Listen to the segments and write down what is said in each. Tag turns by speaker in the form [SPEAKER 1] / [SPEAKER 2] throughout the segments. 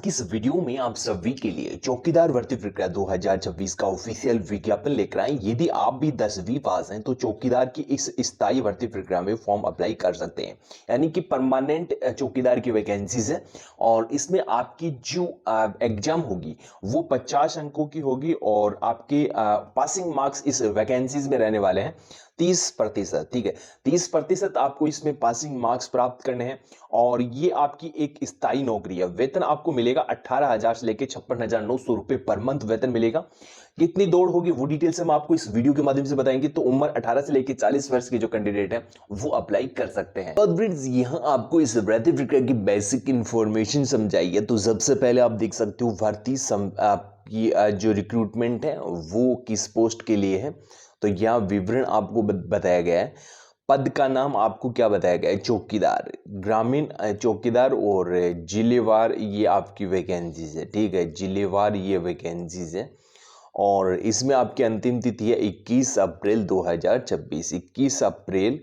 [SPEAKER 1] की इस वीडियो में आप सभी के लिए चौकीदार भर्ती प्रक्रिया 2026 का ऑफिशियल विज्ञापन लेकर आए। यदि आप भी 10वीं पास हैं तो चौकीदार की इस स्थायी भर्ती प्रक्रिया में फॉर्म अप्लाई कर सकते हैं, यानी कि परमानेंट चौकीदार की वैकेंसीज है। और इसमें आपकी जो एग्जाम होगी वो 50 अंकों की होगी और आपके पासिंग मार्क्स इस वैकेंसीज में रहने वाले हैं 30%। ठीक है, 30% आपको इसमें पासिंग मार्क्स प्राप्त करने हैं और ये आपकी एक स्थायी नौकरी है। वेतन आपको मिलेगा 18,000 से लेकर 56,900 रुपए पर मंथ वेतन मिलेगा। कितनी दौड़ होगी वो डिटेल से हम आपको इस वीडियो के माध्यम से बताएंगे। तो उम्र 18 से लेकर 40 वर्ष के जो कैंडिडेट है वो अप्लाई कर सकते हैं। और फ्रेंड्स यहां आपको इस भर्ती प्रक्रिया की बेसिक इंफॉर्मेशन समझाई है। तो सबसे पहले आप देख सकते हो भर्ती आपकी जो रिक्रूटमेंट है वो किस पोस्ट के लिए है। तो यहाँ विवरण आपको बताया गया है। पद का नाम आपको क्या बताया गया है, चौकीदार, ग्रामीण चौकीदार और जिलेवार ये आपकी वैकेंसीज है। ठीक है, जिलेवार ये वैकेंसीज है और इसमें आपकी अंतिम तिथि है 21 अप्रैल 2026। 21 अप्रैल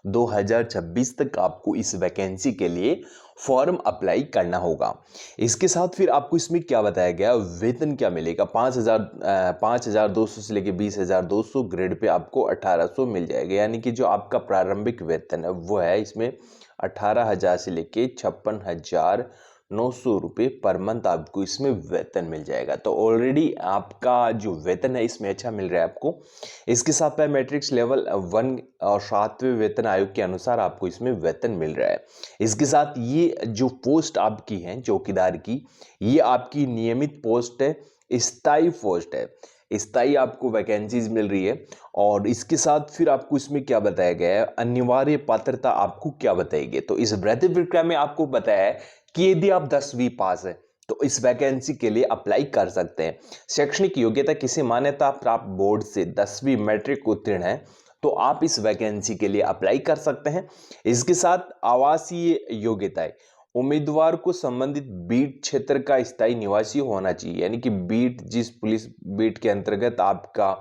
[SPEAKER 1] 2026 तक आपको इस वैकेंसी के लिए फॉर्म अप्लाई करना होगा। इसके साथ फिर आपको इसमें क्या बताया गया, वेतन क्या मिलेगा, 5,200 से लेके 20,200, ग्रेड पे आपको 1,800 मिल जाएगा। यानी कि जो आपका प्रारंभिक वेतन है वो है इसमें 18,000 से लेके 56,900 रुपये पर मंथ आपको इसमें वेतन मिल जाएगा। तो ऑलरेडी आपका जो वेतन है इसमें अच्छा मिल रहा है आपको। इसके साथ मैट्रिक्स लेवल 1 और 7वें वेतन आयोग के अनुसार आपको इसमें वेतन मिल रहा है। इसके साथ ये जो पोस्ट आपकी है चौकीदार की, ये आपकी नियमित पोस्ट है, स्थायी पोस्ट है, स्थायी आपको वैकेंसीज मिल रही है। और इसके साथ फिर आपको इसमें क्या बताया गया है, अनिवार्य पात्रता आपको क्या बताएगी। तो इस भर्ती प्रक्रिया में आपको बताया है कि यदि आप 10वीं पास है तो इस वैकेंसी के लिए अप्लाई कर सकते हैं। शैक्षणिक योग्यता किसी मान्यता प्राप्त बोर्ड से 10वीं मैट्रिक उत्तीर्ण है तो आप इस वैकेंसी के लिए अप्लाई कर सकते हैं। इसके साथ आवासीय योग्यता है, उम्मीदवार को संबंधित बीट क्षेत्र का स्थायी निवासी होना चाहिए। यानी कि बीट, जिस पुलिस बीट के अंतर्गत आपका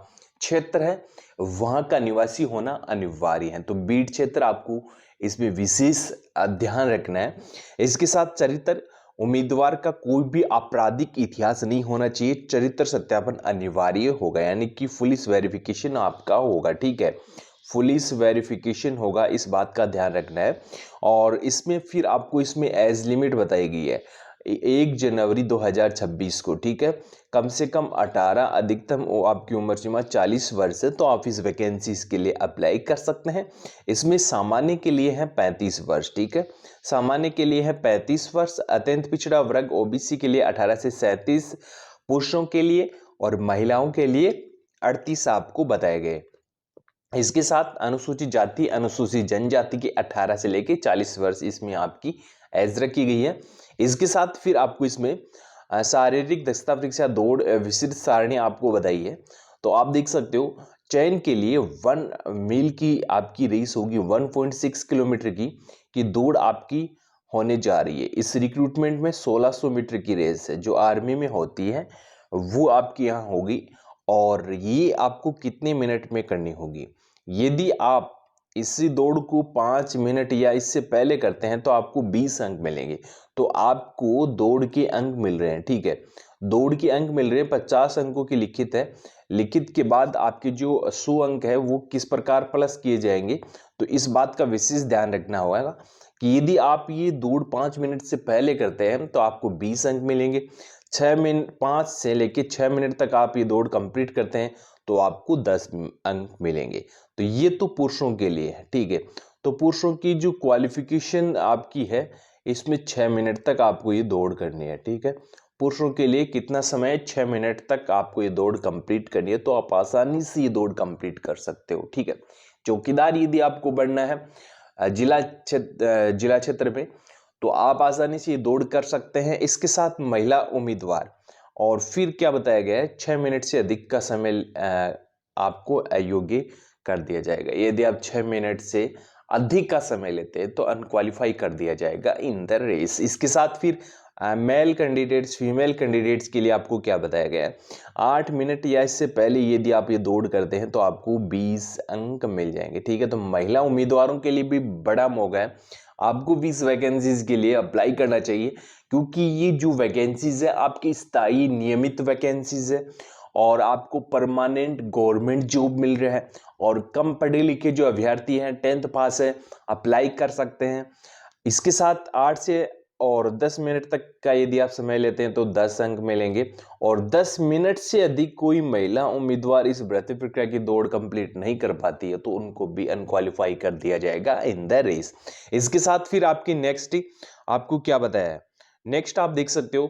[SPEAKER 1] क्षेत्र है वहां का निवासी होना अनिवार्य है। तो बीट क्षेत्र आपको इसमें विशेष ध्यान रखना है। इसके साथ चरित्र, उम्मीदवार का कोई भी आपराधिक इतिहास नहीं होना चाहिए, चरित्र सत्यापन अनिवार्य होगा। यानी कि पुलिस वेरिफिकेशन आपका होगा। ठीक है, पुलिस वेरिफिकेशन होगा, इस बात का ध्यान रखना है। और इसमें फिर आपको इसमें एज लिमिट बताई गई है 1 जनवरी 2026 को। ठीक है, कम से कम 18, अधिकतम आपकी उम्र सीमा 40 वर्ष है तो आप इस वैकेंसीज के लिए अप्लाई कर सकते हैं। इसमें सामान्य के लिए है 35 वर्ष। ठीक है, सामान्य के लिए है 35 वर्ष, अत्यंत पिछड़ा वर्ग ओबीसी के लिए 18 से 37, पुरुषों के लिए और महिलाओं के लिए 38 आपको बताए गए। इसके साथ अनुसूचित जाति, अनुसूचित जनजाति के 18 से लेके 40 वर्ष इसमें आपकी एज रखी गई है। इसके साथ फिर आपको इसमें शारीरिक दक्षता परीक्षा, दौड़, विस्तृत सारणी आपको बताई है। तो आप देख सकते हो चयन के लिए 1 मील की आपकी रेस होगी, 1.6 किलोमीटर की दौड़ आपकी होने जा रही है। इस रिक्रूटमेंट में 1600 मीटर की रेस है जो आर्मी में होती है वो आपकी यहाँ होगी। और ये आपको कितने मिनट में करनी होगी, यदि आप इसी दौड़ को 5 मिनट या इससे पहले करते हैं तो आपको 20 अंक मिलेंगे। तो आपको दौड़ के अंक मिल रहे हैं। ठीक है, दौड़ के अंक मिल रहे हैं, 50 अंकों की लिखित है। लिखित के बाद आपके जो 100 अंक है वो किस प्रकार प्लस किए जाएंगे, तो इस बात का विशेष ध्यान रखना होगा कि यदि आप ये दौड़ 5 मिनट से पहले करते हैं तो आपको 20 अंक मिलेंगे। 5 से लेके 6 मिनट तक आप ये दौड़ कंप्लीट करते हैं तो आपको 10 अंक मिलेंगे। तो ये तो पुरुषों के लिए है। ठीक है, तो पुरुषों की जो क्वालिफिकेशन आपकी है इसमें 6 मिनट तक आपको ये दौड़ करनी है। ठीक है, पुरुषों के लिए कितना समय, 6 मिनट तक आपको ये दौड़ कंप्लीट करनी है। तो आप आसानी से ये दौड़ कंप्लीट कर सकते हो। ठीक है, चौकीदार यदि आपको बनना है जिला क्षेत्र में तो आप आसानी से ये दौड़ कर सकते हैं। इसके साथ महिला उम्मीदवार, और फिर क्या बताया गया है, 6 मिनट से अधिक का समय आपको अयोग्य कर दिया जाएगा। यदि आप 6 मिनट से अधिक का समय लेते हैं तो अनक्वालिफाई कर दिया जाएगा इन द रेस। इसके साथ फिर मेल कैंडिडेट्स, फीमेल कैंडिडेट्स के लिए आपको क्या बताया गया है, 8 मिनट या इससे पहले यदि आप ये दौड़ करते हैं तो आपको 20 अंक मिल जाएंगे। ठीक है, तो महिला उम्मीदवारों के लिए भी बड़ा मौका है, आपको भी इस वैकेंसीज के लिए अप्लाई करना चाहिए क्योंकि ये जो वैकेंसीज है आपकी स्थायी नियमित वैकेंसीज है और आपको परमानेंट गवर्नमेंट जॉब मिल रहा है। और कम पढ़े लिखे जो अभ्यर्थी हैं 10th पास है अप्लाई कर सकते हैं। इसके साथ 8 से और 10 मिनट तक का यदि आप समय लेते हैं तो 10 अंक मिलेंगे। और 10 मिनट से अधिक कोई महिला उम्मीदवार इस भर्ती प्रक्रिया की दौड़ कंप्लीट नहीं कर पाती है तो उनको भी अनक्वालिफाई कर दिया जाएगा इन द रेस। इसके साथ फिर आपकी नेक्स्ट आपको क्या बताया है, नेक्स्ट आप देख सकते हो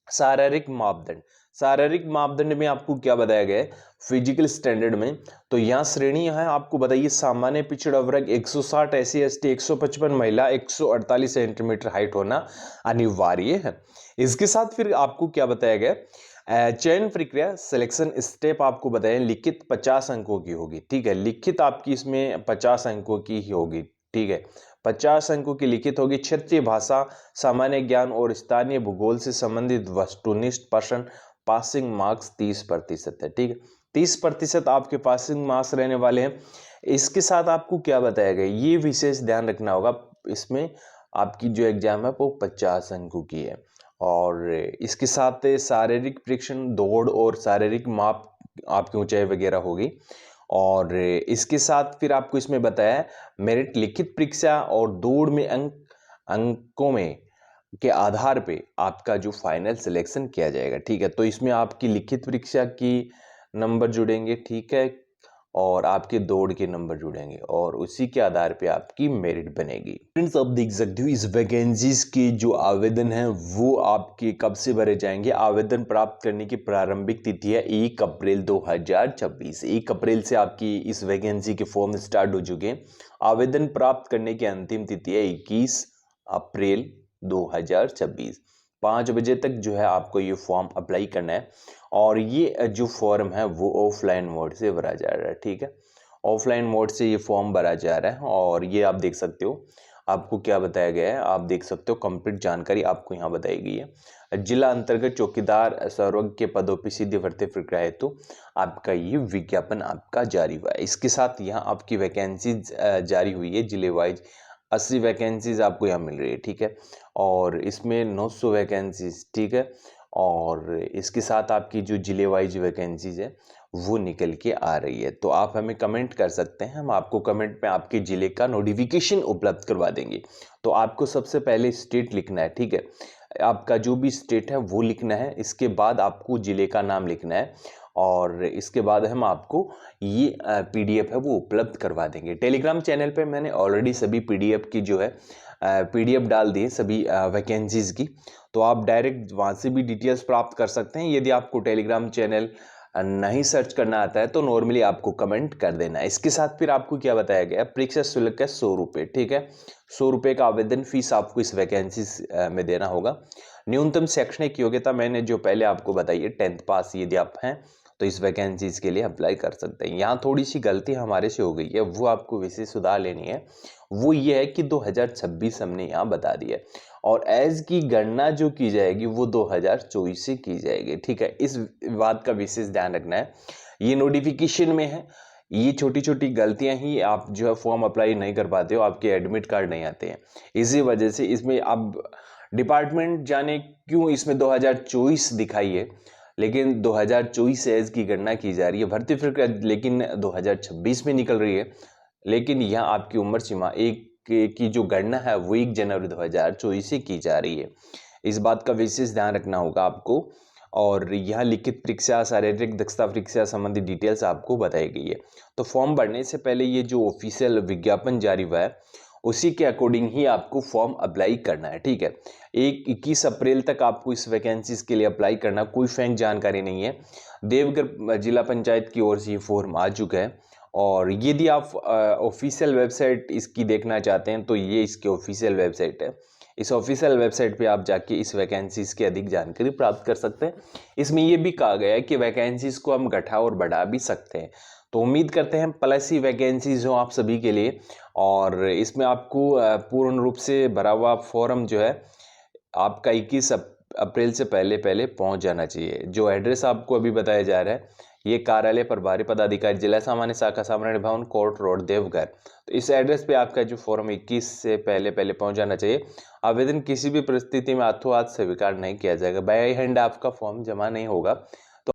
[SPEAKER 1] शारीरिक मापदंड। शारीरिक मापदंड में आपको क्या बताया गया है फिजिकल स्टैंडर्ड में, तो यहाँ श्रेणी है आपको बताइए सामान्य पिछड़ा वर्ग 160 SC ST 155 महिला 148 सेंटीमीटर हाइट होना अनिवार्य है। इसके साथ फिर आपको क्या बताया गया चयन प्रक्रिया सिलेक्शन स्टेप आपको बताया लिखित 50 अंकों की होगी, ठीक है। लिखित आपकी इसमें 50 अंकों की ही होगी, ठीक है। 50 अंकों की लिखित होगी। क्षेत्रीय भाषा, सामान्य ज्ञान और स्थानीय भूगोल से संबंधित वस्तुनिष्ठ प्रश्न, पासिंग मार्क्स 30% है, ठीक है। 30% आपके पासिंग मार्क्स रहने वाले हैं। इसके साथ आपको क्या बताया गया ये विशेष ध्यान रखना होगा, इसमें आपकी जो एग्जाम है वो 50 अंकों की है। और इसके साथ शारीरिक परीक्षण, दौड़ और शारीरिक माप आपकी ऊंचाई वगैरह होगी। और इसके साथ फिर आपको इसमें बताया मेरिट लिखित परीक्षा और दौड़ में अंकों में के आधार पे आपका जो फाइनल सिलेक्शन किया जाएगा, ठीक है। तो इसमें आपकी लिखित परीक्षा की नंबर जुड़ेंगे, ठीक है, और आपके दौड़ के नंबर जुड़ेंगे और उसी के आधार पे आपकी मेरिट बनेगी। फ्रेंड्स आप देख सकते हो इस वैकेंसीज के जो आवेदन है वो आपके कब से भरे जाएंगे। आवेदन प्राप्त करने की प्रारंभिक तिथि है 1 अप्रैल 2026। 1 अप्रैल से आपकी इस वैकेंसी के फॉर्म स्टार्ट हो चुके हैं। आवेदन प्राप्त करने की अंतिम तिथि है 21 अप्रैल 2026। 5 बजे तक जो है आपको ये फॉर्म अप्लाई करना है। और ये जो फॉर्म है वो ऑफलाइन मोड से भरा जा रहा है, ठीक है। ऑफलाइन मोड से ये फॉर्म भरा जा रहा है। और ये आप देख सकते हो आपको क्या बताया गया है, आप देख सकते हो कंप्लीट जानकारी आपको यहाँ बताई गई है। जिला अंतर्गत चौकीदार सर्वज्ञ के पदों पर सीधी भर्ती प्रक्रिया हेतु आपका ये विज्ञापन आपका जारी हुआ है। इसके साथ यहाँ आपकी वैकेंसी जारी हुई है जिले वाइज। 80 वैकेंसीज आपको यहाँ मिल रही है, ठीक है। और इसमें 900 वैकेंसीज, ठीक है। और इसके साथ आपकी जो जिले वाइज वैकेंसीज है वो निकल के आ रही है। तो आप हमें कमेंट कर सकते हैं, हम आपको कमेंट में आपके जिले का नोटिफिकेशन उपलब्ध करवा देंगे। तो आपको सबसे पहले स्टेट लिखना है, ठीक है। आपका जो भी स्टेट है वो लिखना है। इसके बाद आपको जिले का नाम लिखना है और इसके बाद हम आपको ये PDF है वो उपलब्ध करवा देंगे। टेलीग्राम चैनल पे मैंने ऑलरेडी सभी PDF की जो है PDF डाल दी है सभी वैकेंसीज की। तो आप डायरेक्ट वहाँ से भी डिटेल्स प्राप्त कर सकते हैं। यदि आपको टेलीग्राम चैनल नहीं सर्च करना आता है तो नॉर्मली आपको कमेंट कर देना है। इसके साथ फिर आपको क्या बताया गया, परीक्षा शुल्क है 100 रुपये, ठीक है। 100 रुपये का आवेदन फीस आपको इस वैकेंसी में देना होगा। न्यूनतम शैक्षणिक योग्यता मैंने जो पहले आपको बताई है 10th पास यदि आप हैं तो इस वैकेंसीज के लिए अप्लाई कर सकते हैं। यहाँ थोड़ी सी गलती हमारे से हो गई है, वो आपको विशेष सुधार लेनी है। वो ये है कि 2026 हमने यहाँ बता दिया और एज की गणना जो की जाएगी वो 2024 से की जाएगी, ठीक है। इस बात का विशेष ध्यान रखना है। ये नोटिफिकेशन में है, ये छोटी छोटी गलतियां ही आप जो है फॉर्म अप्लाई नहीं कर पाते हो, आपके एडमिट कार्ड नहीं आते हैं। इसी वजह से इसमें अब डिपार्टमेंट जाने क्यों इसमें 2024 दिखाई है, लेकिन 2024 एज की गणना की जा रही है। भर्ती प्रक्रिया लेकिन 2026 में निकल रही है। लेकिन यहाँ आपकी उम्र सीमा एक की जो गणना है वो 1 जनवरी 2024 से की जा रही है। इस बात का विशेष ध्यान रखना होगा आपको। और यहाँ लिखित परीक्षा, शारीरिक दक्षता परीक्षा संबंधी डिटेल्स आपको बताई गई है। तो फॉर्म भरने से पहले ये जो ऑफिशियल विज्ञापन जारी हुआ है उसी के अकॉर्डिंग ही आपको फॉर्म अप्लाई करना है, ठीक है। 21 अप्रैल तक आपको इस वैकेंसीज के लिए अप्लाई करना, कोई फेक जानकारी नहीं है। देवघर जिला पंचायत की ओर से ये फॉर्म आ चुका है। और यदि आप ऑफिशियल वेबसाइट इसकी देखना चाहते हैं तो ये इसकी ऑफिशियल वेबसाइट है। इस ऑफिशियल वेबसाइट पे आप जाके इस वैकेंसीज की अधिक जानकारी प्राप्त कर सकते हैं। इसमें ये भी कहा गया है कि वैकेंसीज को हम घटा और बढ़ा भी सकते हैं। तो उम्मीद करते हैं प्लस ही वैकेंसीज हो आप सभी के लिए। और इसमें आपको पूर्ण रूप से भरा हुआ फॉर्म जो है आपका 21 अप्रैल से पहले पहले पहुंच जाना चाहिए। जो एड्रेस आपको अभी बताया जा रहा है ये कार्यालय प्रभारी पदाधिकारी जिला सामान्य शाखा सामराणी भवन कोर्ट रोड देवघर। तो इस एड्रेस पे आपका जो फॉर्म 21 से पहले पहले पहुंच जाना चाहिए। आवेदन किसी भी परिस्थिति में हाथों हाथ स्वीकार नहीं किया जाएगा, बाय हैंड आपका फॉर्म जमा नहीं होगा।